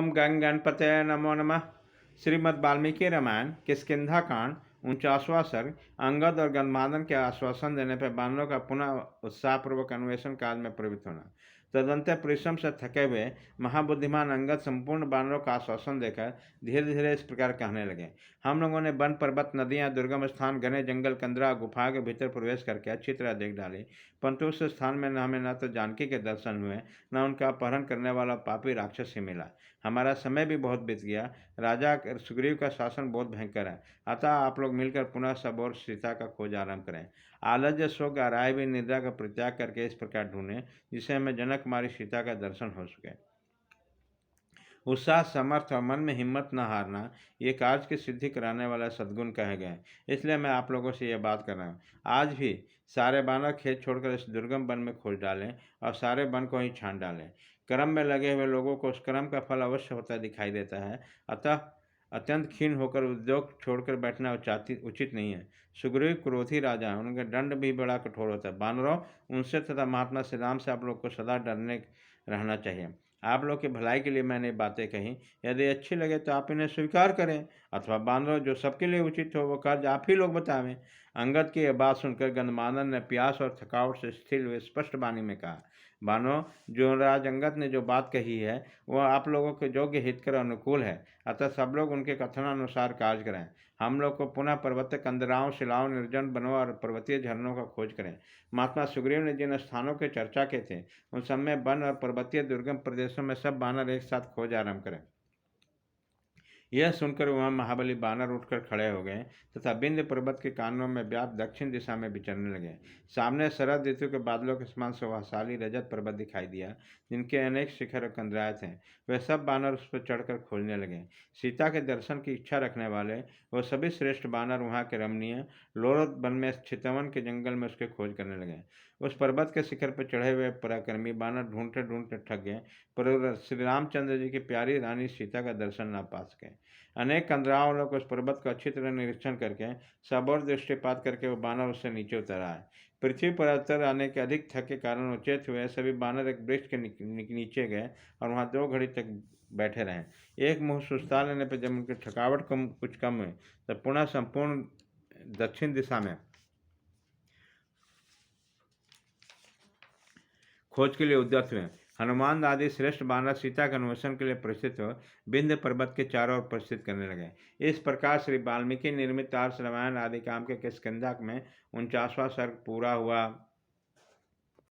ओम गंग गणपतये नमो नमः। श्रीमद् वाल्मीकि रामायण किष्किंधा कांड 49वां सर्ग। अंगद और गंधमादन के आश्वासन देने पर बानरों का पुनः उत्साहपूर्वक अन्वेषण काल में प्रवृत्त होना। तदंतर परिश्रम से थके हुए महाबुद्धिमान अंगद संपूर्ण बानरों का आश्वासन देकर धीरे धीरे इस प्रकार कहने लगे। हम लोगों ने वन पर्वत नदियां दुर्गम स्थान घने जंगल कंदरा गुफा के भीतर प्रवेश करके अच्छी तरह देख डाली, परंतु उस स्थान में हमें न तो जानकी के दर्शन हुए न उनका अपहरण करने वाला पापी राक्षस ही मिला। हमारा समय भी बहुत बीत गया। राजा सुग्रीव का शासन बहुत भयंकर है, अतः आप लोग मिलकर पुनः सब और सीता का खोज आरंभ करें। आलस्य शोक आराय भी निद्रा का परित्याग करके इस प्रकार ढूंढें जिससे हमें जनक कुमारी सीता का दर्शन हो सके। उत्साह समर्थ और मन में हिम्मत न हारना ये कार्य की सिद्धि कराने वाला सद्गुण कहे गए, इसलिए मैं आप लोगों से यह बात कर रहा हूँ। आज भी सारे बानर खेत छोड़कर इस दुर्गम वन में खोज डालें और सारे वन को ही छान डालें। कर्म में लगे हुए लोगों को उस कर्म का फल अवश्य होता दिखाई देता है, अतः अत्यंत क्षीण होकर उद्योग छोड़कर बैठना उचित नहीं है। सुग्रीव क्रोधी राजा हैं, उनका दंड भी बड़ा कठोर होता है। बानरों, उनसे तथा महात्मा श्री राम से आप लोग को सदा डरने रहना चाहिए। आप लोग की भलाई के लिए मैंने बातें कही, यदि अच्छी लगे तो आप इन्हें स्वीकार करें, अथवा बानरों जो सबके लिए उचित हो वो कार्य आप ही लोग बतावें। अंगद की यह बात सुनकर गंधमादन ने प्यास और थकावट से स्थिर हुए स्पष्ट वाणी में कहा, बानो, जो राज अंगद ने जो बात कही है वह आप लोगों के योग्य हितकर अनुकूल है, अतः सब लोग उनके कथनानुसार कार्य करें। हम लोग को पुनः पर्वत कंदराओं शिलाओं निर्जन बनों और पर्वतीय झरनों का खोज करें। महात्मा सुग्रीव ने जिन स्थानों के चर्चा के थे उन सब में वन और पर्वतीय दुर्गम प्रदेशों में सब बानर एक साथ खोज आरंभ करें। यह सुनकर वहाँ महाबली बानर उठकर खड़े हो गए तथा विंध्य पर्वत के कानों में व्याप्त दक्षिण दिशा में विचरने लगे। सामने शरद ऋतु के बादलों के समान शोभाशाली रजत पर्वत दिखाई दिया, जिनके अनेक शिखर और कंदराए थे। वे सब बानर उस पर चढ़कर खोजने लगे। सीता के दर्शन की इच्छा रखने वाले वह सभी श्रेष्ठ बानर वहाँ के रमणीय लोरद वन में चितवन के जंगल में उसके खोज करने लगे। उस पर्वत के शिखर पर चढ़े हुए पराक्रमी बानर ढूंढते ढूंढते थक गए, पर श्री रामचंद्र जी की प्यारी रानी सीता का दर्शन न पा सके। अनेक कंदराओं लोग उस पर्वत का अच्छी तरह निरीक्षण करके सब और दृष्टिपात करके वो बानर उससे नीचे उतर आए। पृथ्वी पर उतर आने के अधिक थक के कारण उचेत हुए सभी बानर एक वृक्ष के नीचे गए और वहां 2 घड़ी तक बैठे रहे। एक मुँह सुस्ता लेने पर जब उनकी थकावट कुछ कम हुई तब पुनः संपूर्ण दक्षिण दिशा में खोज के लिए उद्यत हुए। हनुमान आदि श्रेष्ठ बानर सीता के अन्वेषण के लिए प्रसिद्ध हो विंध्य पर्वत के चारों ओर प्रसिद्ध करने लगे। इस प्रकार श्री वाल्मीकि निर्मित आर्ष रामायण आदि काम के किष्किंधा में 49वां सर्ग पूरा हुआ।